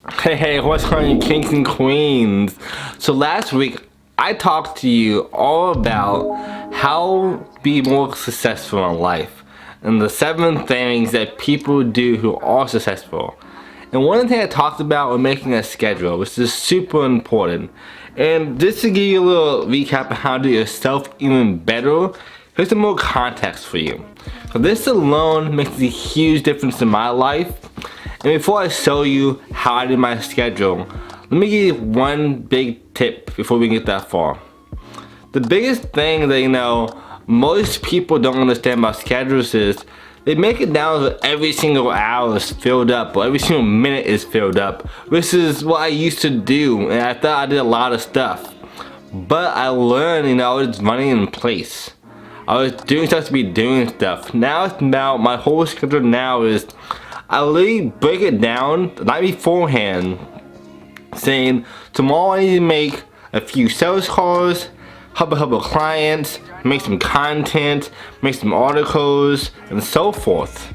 Hey, what's going on, kings and queens? So last week, I talked to you all about how to be more successful in life and the 7 things that people do who are successful. And one thing I talked about was making a schedule, which is super important. And just to give you a little recap of how to do yourself even better, here's some more context for you. So this alone makes a huge difference in my life. And before I show you how I do my schedule, let me give you one big tip before we get that far. The biggest thing that most people don't understand about schedules is they make it down so every single hour is filled up or every single minute is filled up, which is what I used to do, and I thought I did a lot of stuff. But I learned, I was running in place. I was doing stuff to be doing stuff. Now it's about my whole schedule now is I literally break it down the night beforehand, saying tomorrow I need to make a few sales calls, help a couple clients, make some content, make some articles, and so forth.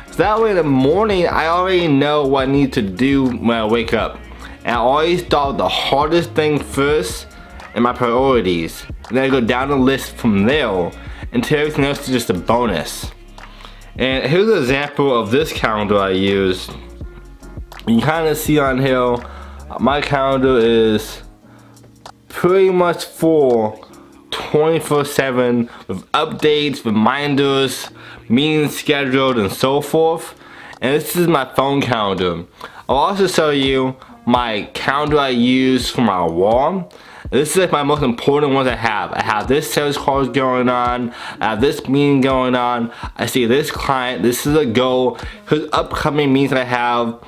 So that way in the morning I already know what I need to do when I wake up. And I always start with the hardest thing first and my priorities. And then I go down the list from there until everything else is just a bonus. And here's an example of this calendar I use. You kind of see on here, my calendar is pretty much full 24/7 with updates, reminders, meetings scheduled, and so forth. And this is my phone calendar. I'll also show you my calendar I use for my wall. This is like my most important ones I have. I have this sales call going on. I have this meeting going on. I see this client. This is a goal. Here's upcoming meetings I have.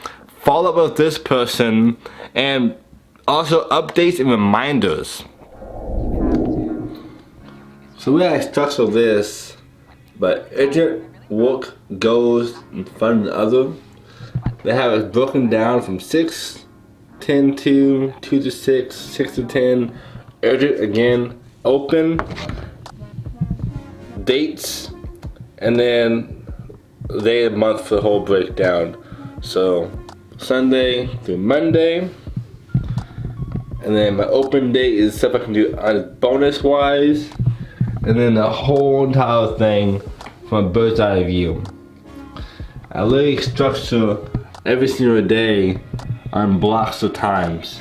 Follow up with this person. And also updates and reminders. So we have structure this, but urgent work goes in front of the other. They have it broken down from 6, 10 to 2 to 6, 6 to 10, urgent again, open, dates, and then day of the month for the whole breakdown. So Sunday through Monday, and then my open date is stuff I can do on bonus wise, and then the whole entire thing from a bird's eye view. I literally structure every single day on blocks of times.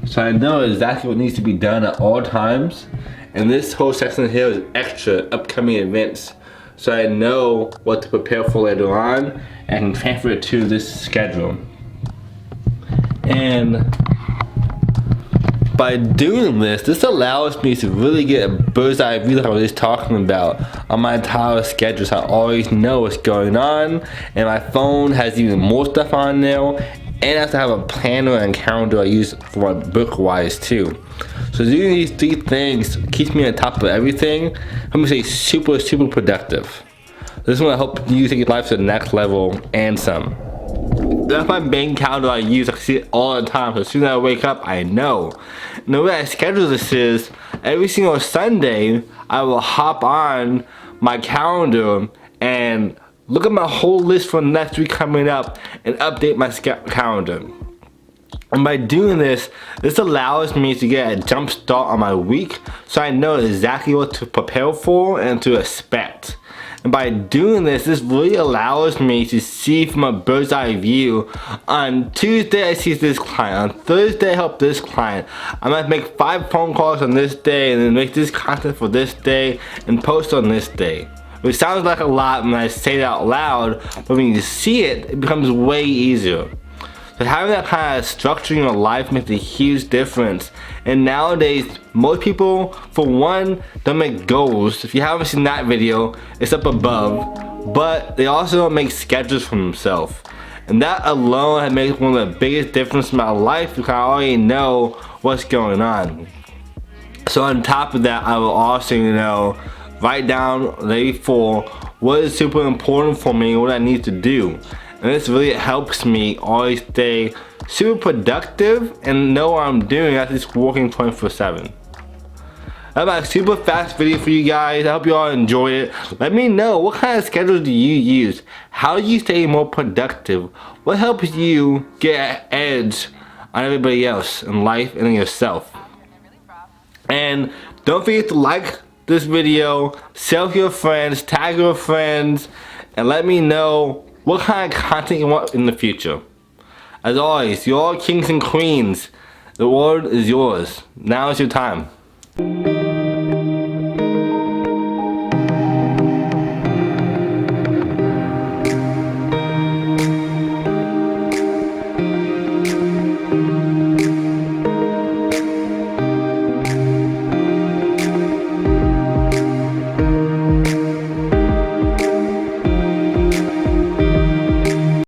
So I know exactly what needs to be done at all times. And this whole section here is extra upcoming events. So I know what to prepare for later on and can transfer it to this schedule. And by doing this allows me to really get a bird's eye view like I was just talking about on my entire schedule, so I always know what's going on. And my phone has even more stuff on there. And I have to have a planner and calendar I use for my book wise too. So doing these 3 things keeps me on top of everything. Let me say super productive. This is what I hope you take your life to the next level and some. That's my main calendar I use. I see it all the time. So as soon as I wake up, I know. And the way I schedule this is every single Sunday I will hop on my calendar and look at my whole list for next week coming up and update my calendar. And by doing this allows me to get a jump start on my week so I know exactly what to prepare for and to expect. And by doing this really allows me to see from a bird's eye view. On Tuesday I see this client, on Thursday I help this client. I might make 5 phone calls on this day and then make this content for this day and post on this day. Which sounds like a lot when I say it out loud, but when you see it, it becomes way easier. So having that kind of structure in your life makes a huge difference. And nowadays, most people, for one, don't make goals. If you haven't seen that video, it's up above. But they also don't make schedules for themselves. And that alone has made one of the biggest differences in my life because I already know what's going on. So on top of that, I will also, write down the day before what is super important for me, what I need to do. And this really helps me always stay super productive and know what I'm doing as it's working 24/7. That's my super fast video for you guys. I hope you all enjoy it. Let me know, what kind of schedule do you use? How do you stay more productive? What helps you get an edge on everybody else in life and in yourself? And don't forget to like this video, share with your friends, tag your friends, and let me know what kind of content you want in the future. As always, you're all kings and queens. The world is yours. Now is your time.